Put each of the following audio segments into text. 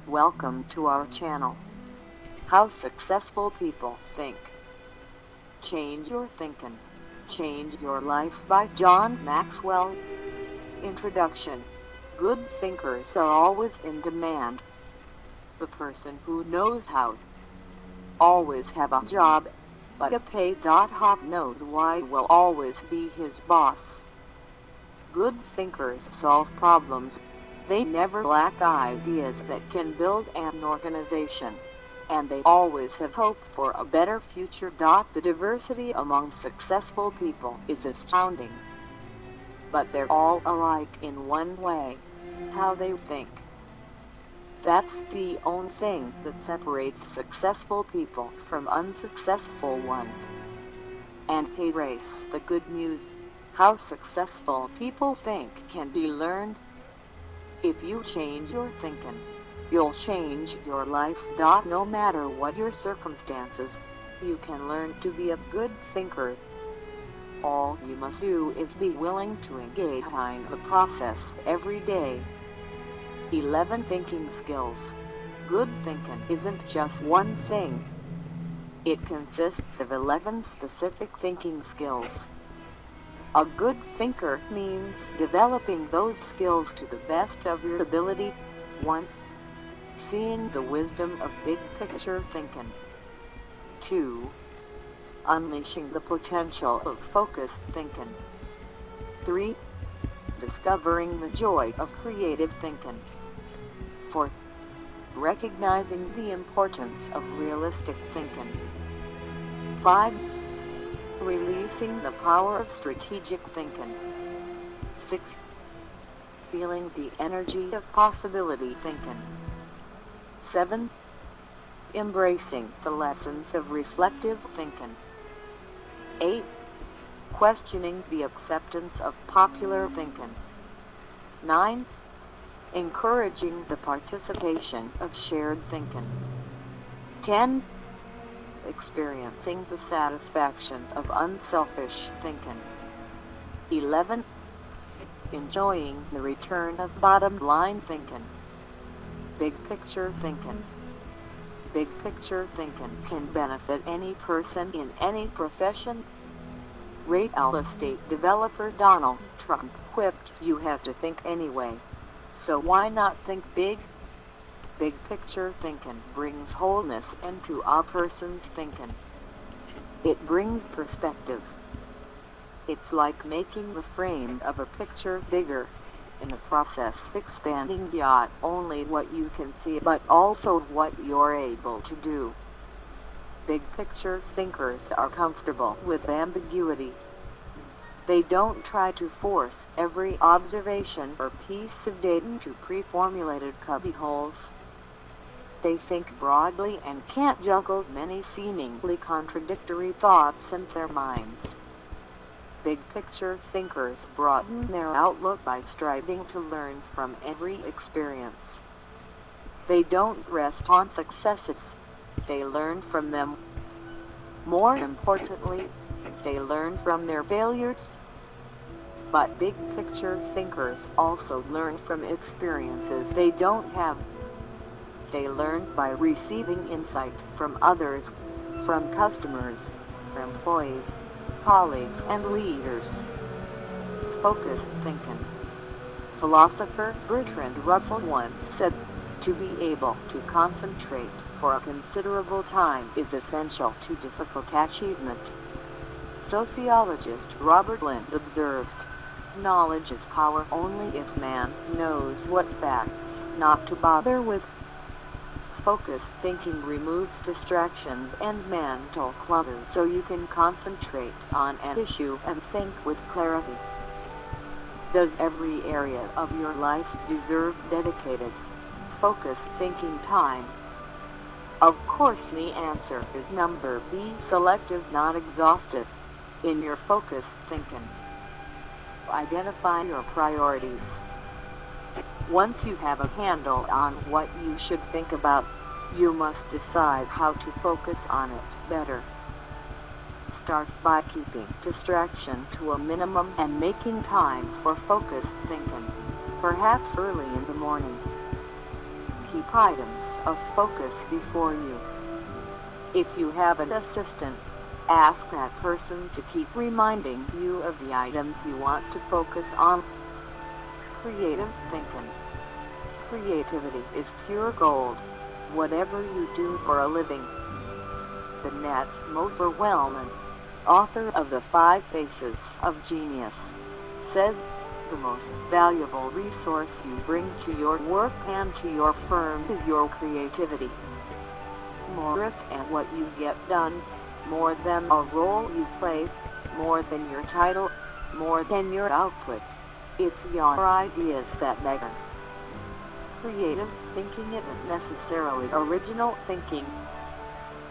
Welcome to our channel. How Successful People Think. Change Your Thinking. Change Your Life by John Maxwell. Introduction. Good thinkers are always in demand. The person who knows how always have a job, but a pay.hop knows why will always be his boss. Good thinkers solve problems. They never lack ideas that can build an organization, and they always have hope for a better future. The diversity among successful people is astounding. But they're all alike in one way: how they think. That's the only thing that separates successful people from unsuccessful ones. And erase the good news: how successful people think can be learned. If you change your thinking, you'll change your life. No matter what your circumstances, you can learn to be a good thinker. All you must do is be willing to engage in the process every day. 11 Thinking Skills. Good thinking isn't just one thing. It consists of 11 specific thinking skills. A good thinker means developing those skills to the best of your ability. 1. Seeing the wisdom of big picture thinking. 2. Unleashing the potential of focused thinking. 3. Discovering the joy of creative thinking. 4. Recognizing the importance of realistic thinking. 5. Releasing the power of strategic thinking. 6. Feeling the energy of possibility thinking. 7. Embracing the lessons of reflective thinking. 8. Questioning the acceptance of popular thinking. 9. Encouraging the participation of shared thinking. 10. Experiencing the satisfaction of unselfish thinking. 11. Enjoying the return of bottom-line thinking. Big picture thinking. Big picture thinking can benefit any person in any profession. Real estate developer Donald Trump quipped, "You have to think anyway, so why not think big?" Big picture thinking brings wholeness into a person's thinking. It brings perspective. It's like making the frame of a picture bigger, in the process expanding not only what you can see but also what you're able to do. Big picture thinkers are comfortable with ambiguity. They don't try to force every observation or piece of data into pre-formulated cubbyholes. They think broadly and can't juggle many seemingly contradictory thoughts in their minds. Big picture thinkers broaden their outlook by striving to learn from every experience. They don't rest on successes. They learn from them. More importantly, they learn from their failures. But big picture thinkers also learn from experiences they don't have. They learn by receiving insight from others, from customers, from employees, colleagues, and leaders. Focused thinking. Philosopher Bertrand Russell once said, "To be able to concentrate for a considerable time is essential to difficult achievement." Sociologist Robert Lind observed, "Knowledge is power only if man knows what facts not to bother with." Focused thinking removes distractions and mental clutter so you can concentrate on an issue and think with clarity. Does every area of your life deserve dedicated, focused thinking time? Of course the answer is number B, selective, not exhaustive. In your focused thinking, identify your priorities. Once you have a handle on what you should think about, you must decide how to focus on it better. Start by keeping distraction to a minimum and making time for focused thinking, perhaps early in the morning. keep items of focus before you. If you have an assistant, ask that person to keep reminding you of the items you want to focus on. Creative thinking. Creativity is pure gold, whatever you do for a living. The Net Overwhelming, author of The 5 Faces of Genius, says the most valuable resource you bring to your work and to your firm is your creativity. More and what you get done, more than a role you play, more than your title, more than your output. It's your ideas that matter. Creative thinking isn't necessarily original thinking.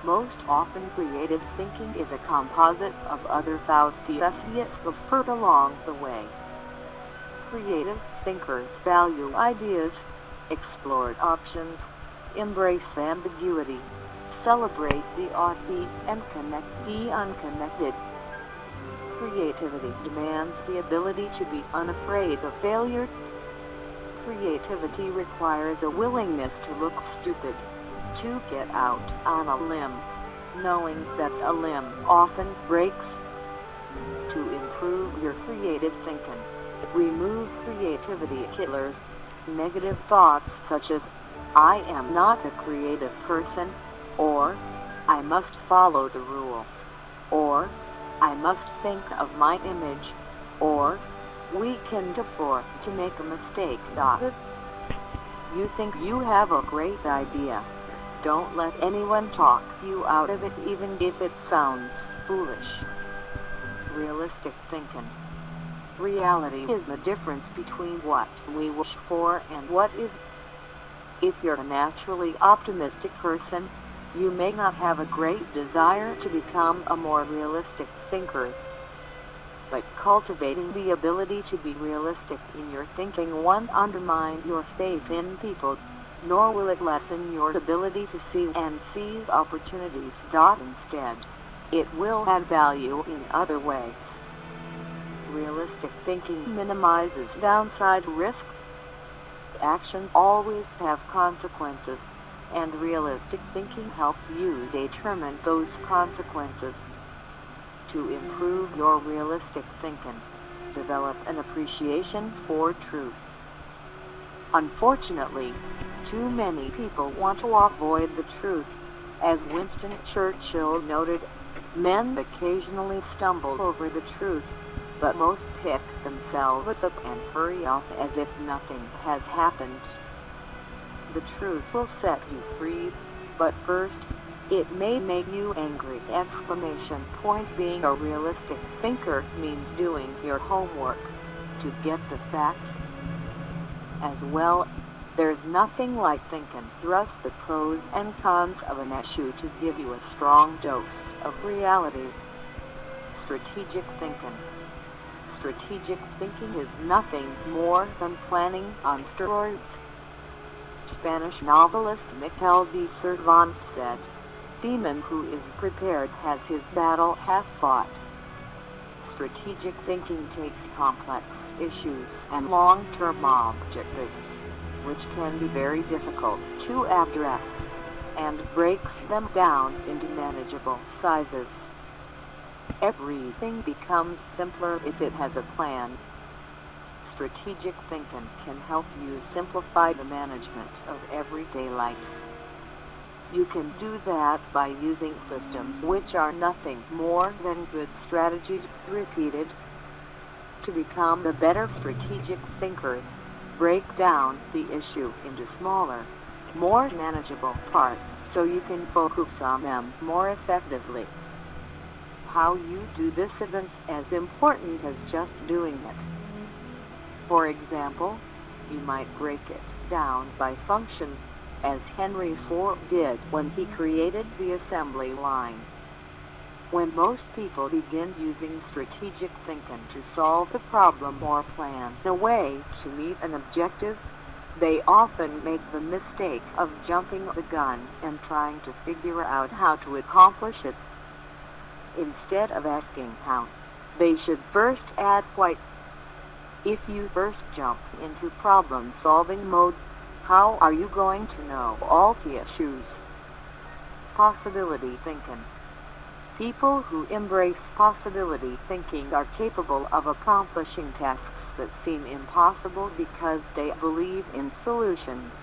Most often creative thinking is a composite of other thoughts discovered along the way. Creative thinkers value ideas, explore options, embrace ambiguity, celebrate the offbeat, and connect the unconnected. Creativity demands the ability to be unafraid of failure. Creativity requires a willingness to look stupid, to get out on a limb, knowing that a limb often breaks. To improve your creative thinking, remove creativity killers. Negative thoughts such as, I am not a creative person, or, I must follow the rules, or, I must think of my image, or, we can't afford to make a mistake. You think you have a great idea. Don't let anyone talk you out of it, even if it sounds foolish. Realistic thinking. Reality is the difference between what we wish for and what is. If you're a naturally optimistic person, you may not have a great desire to become a more realistic thinker. But cultivating the ability to be realistic in your thinking won't undermine your faith in people, nor will it lessen your ability to see and seize opportunities. Instead, it will add value in other ways. Realistic thinking minimizes downside risk. Actions always have consequences, and realistic thinking helps you determine those consequences. To improve your realistic thinking, develop an appreciation for truth. Unfortunately, too many people want to avoid the truth. As Winston Churchill noted, men occasionally stumble over the truth, but most pick themselves up and hurry off as if nothing has happened. The truth will set you free, but first, it may make you angry! Being a realistic thinker means doing your homework to get the facts. As well, there's nothing like thinking through the pros and cons of an issue to give you a strong dose of reality. Strategic thinking. Strategic thinking is nothing more than planning on steroids. Spanish novelist Miguel de Cervantes said, "The man who is prepared has his battle half fought." Strategic thinking takes complex issues and long-term objectives, which can be very difficult to address, and breaks them down into manageable sizes. Everything becomes simpler if it has a plan. Strategic thinking can help you simplify the management of everyday life. You can do that by using systems which are nothing more than good strategies repeated. To become a better strategic thinker, break down the issue into smaller, more manageable parts so you can focus on them more effectively. How you do this isn't as important as just doing it. For example, you might break it down by function, as Henry Ford did when he created the assembly line. When most people begin using strategic thinking to solve the problem or plan a way to meet an objective, they often make the mistake of jumping the gun and trying to figure out how to accomplish it. Instead of asking how, they should first ask why. If you first jump into problem-solving mode, How are you going to know all the issues? Possibility thinking. People who embrace possibility thinking are capable of accomplishing tasks that seem impossible because they believe in solutions.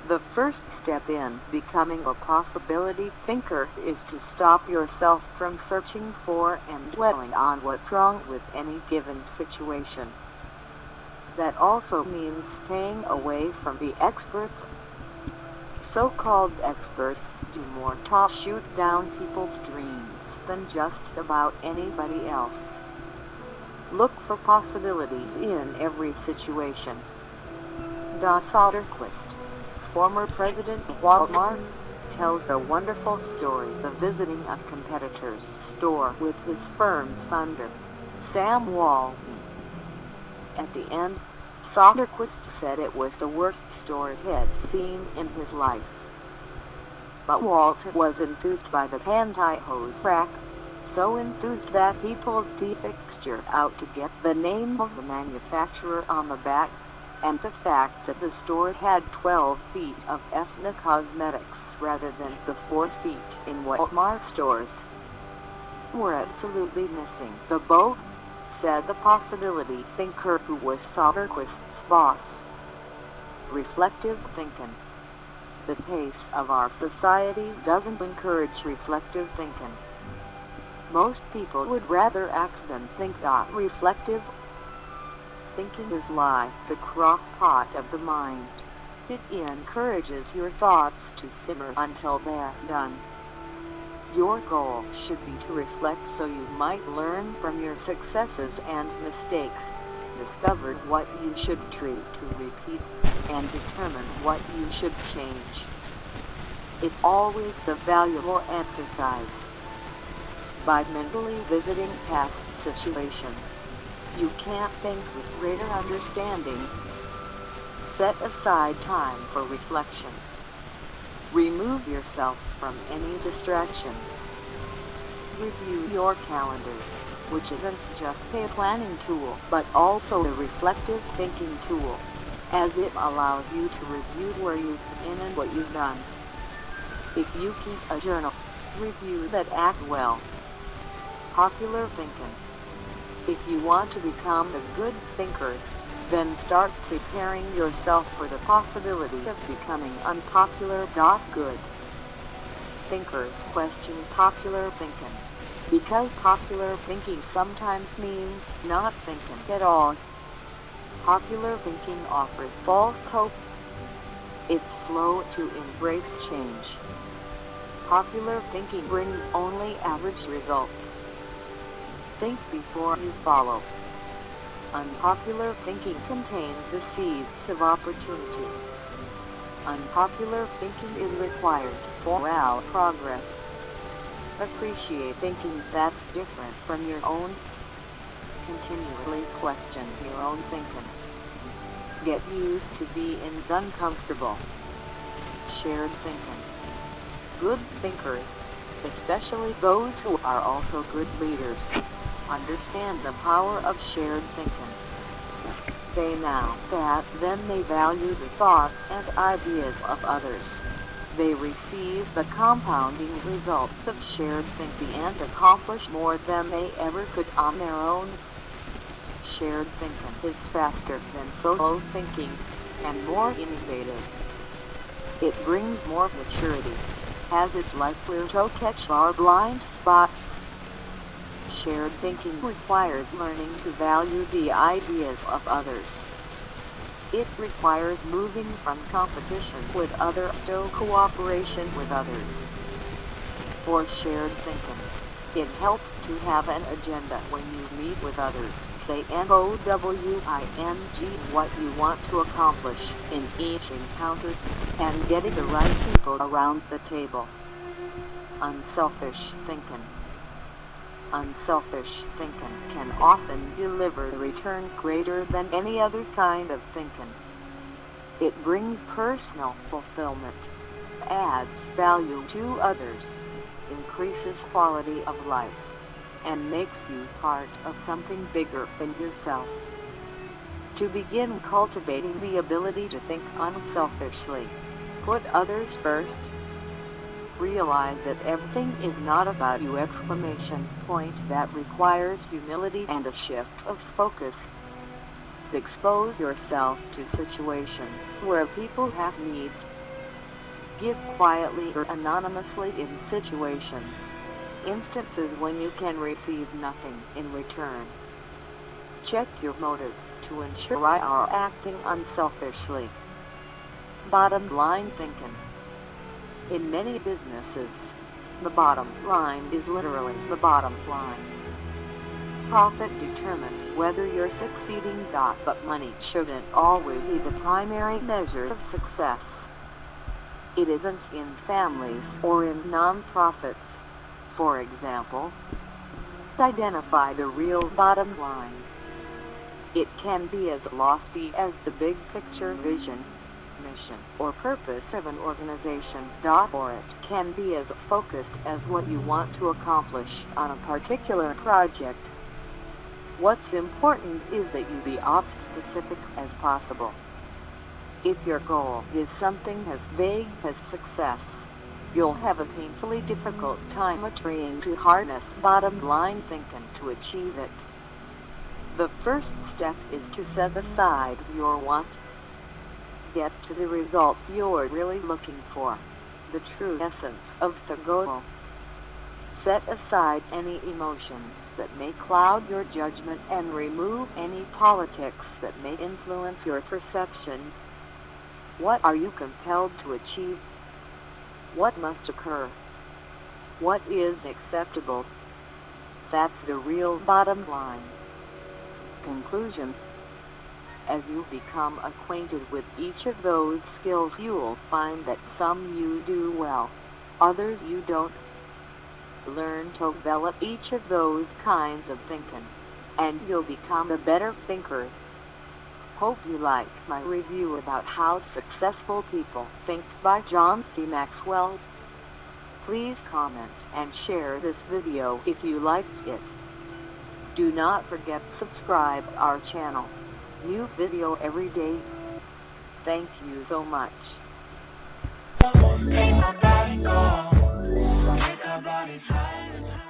The first step in becoming a possibility thinker is to stop yourself from searching for and dwelling on what's wrong with any given situation. That also means staying away from the experts. So-called experts do more to shoot down people's dreams than just about anybody else. Look for possibilities in every situation. Das Soderquist, former president of Walmart, tells a wonderful story of visiting a competitor's store with his firm's founder, Sam Walton. At the end, Soderquist said it was the worst store he had seen in his life. But Walton was enthused by the pantyhose rack, so enthused that he pulled the fixture out to get the name of the manufacturer on the back, and the fact that the store had 12 feet of ethnic cosmetics rather than the 4 feet in Walmart stores. "We're absolutely missing the boat," said the possibility thinker who was Soderquist's boss. Reflective thinking. The pace of our society doesn't encourage reflective thinking. Most people would rather act than think. Reflective thinking is like the crock pot of the mind. It encourages your thoughts to simmer until they're done. Your goal should be to reflect so you might learn from your successes and mistakes, discover what you should try to repeat, and determine what you should change. It's always a valuable exercise. By mentally visiting past situations, you can think with greater understanding. Set aside time for reflection. Remove yourself from any distractions. Review your calendar, which isn't just a planning tool, but also a reflective thinking tool, as it allows you to review where you've been and what you've done. If you keep a journal, review that act well. Popular thinking. If you want to become a good thinker, then start preparing yourself for the possibility of becoming unpopular. Good. Thinkers question popular thinking, because popular thinking sometimes means not thinking at all. Popular thinking offers false hope. It's slow to embrace change. Popular thinking brings only average results. Think before you follow. Unpopular thinking contains the seeds of opportunity. Unpopular thinking is required for our progress. Appreciate thinking that's different from your own. Continually question your own thinking. Get used to being uncomfortable. Shared thinking. Good thinkers, especially those who are also good leaders, understand the power of shared thinking. They now that then they value the thoughts and ideas of others. They receive the compounding results of shared thinking and accomplish more than they ever could on their own. Shared thinking is faster than solo thinking and more innovative. It brings more maturity, as it's likelier to catch our blind spots. Shared thinking requires learning to value the ideas of others. It requires moving from competition with others to cooperation with others. For shared thinking, it helps to have an agenda when you meet with others. Say MOWING what you want to accomplish in each encounter, and getting the right people around the table. Unselfish thinking. Unselfish thinking can often deliver a return greater than any other kind of thinking. It brings personal fulfillment, adds value to others, increases quality of life, and makes you part of something bigger than yourself. To begin cultivating the ability to think unselfishly, put others first. Realize that everything is not about you! That requires humility and a shift of focus. Expose yourself to situations where people have needs. Give quietly or anonymously in instances when you can receive nothing in return. Check your motives to ensure you are acting unselfishly. Bottom line thinking. In many businesses, the bottom line is literally the bottom line. Profit determines whether you're succeeding. But money shouldn't always be the primary measure of success. It isn't in families or in non-profits, for example. Identify the real bottom line. It can be as lofty as the big picture vision, mission, or purpose of an organization, or it can be as focused as what you want to accomplish on a particular project. What's important is that you be as specific as possible. If your goal is something as vague as success, you'll have a painfully difficult time trying to harness bottom line thinking to achieve it. The first step is to set aside your wants. Get to the results you're really looking for, the true essence of the goal. Set aside any emotions that may cloud your judgment and remove any politics that may influence your perception. What are you compelled to achieve? What must occur? What is acceptable? That's the real bottom line. Conclusion. As you become acquainted with each of those skills, you'll find that some you do well, others you don't. Learn to develop each of those kinds of thinking, and you'll become a better thinker. Hope you like my review about How Successful People Think by John C Maxwell. Please comment and share this video if you liked it. Do not forget to subscribe our channel. New video every day. Thank you so much. Make our bodies higher.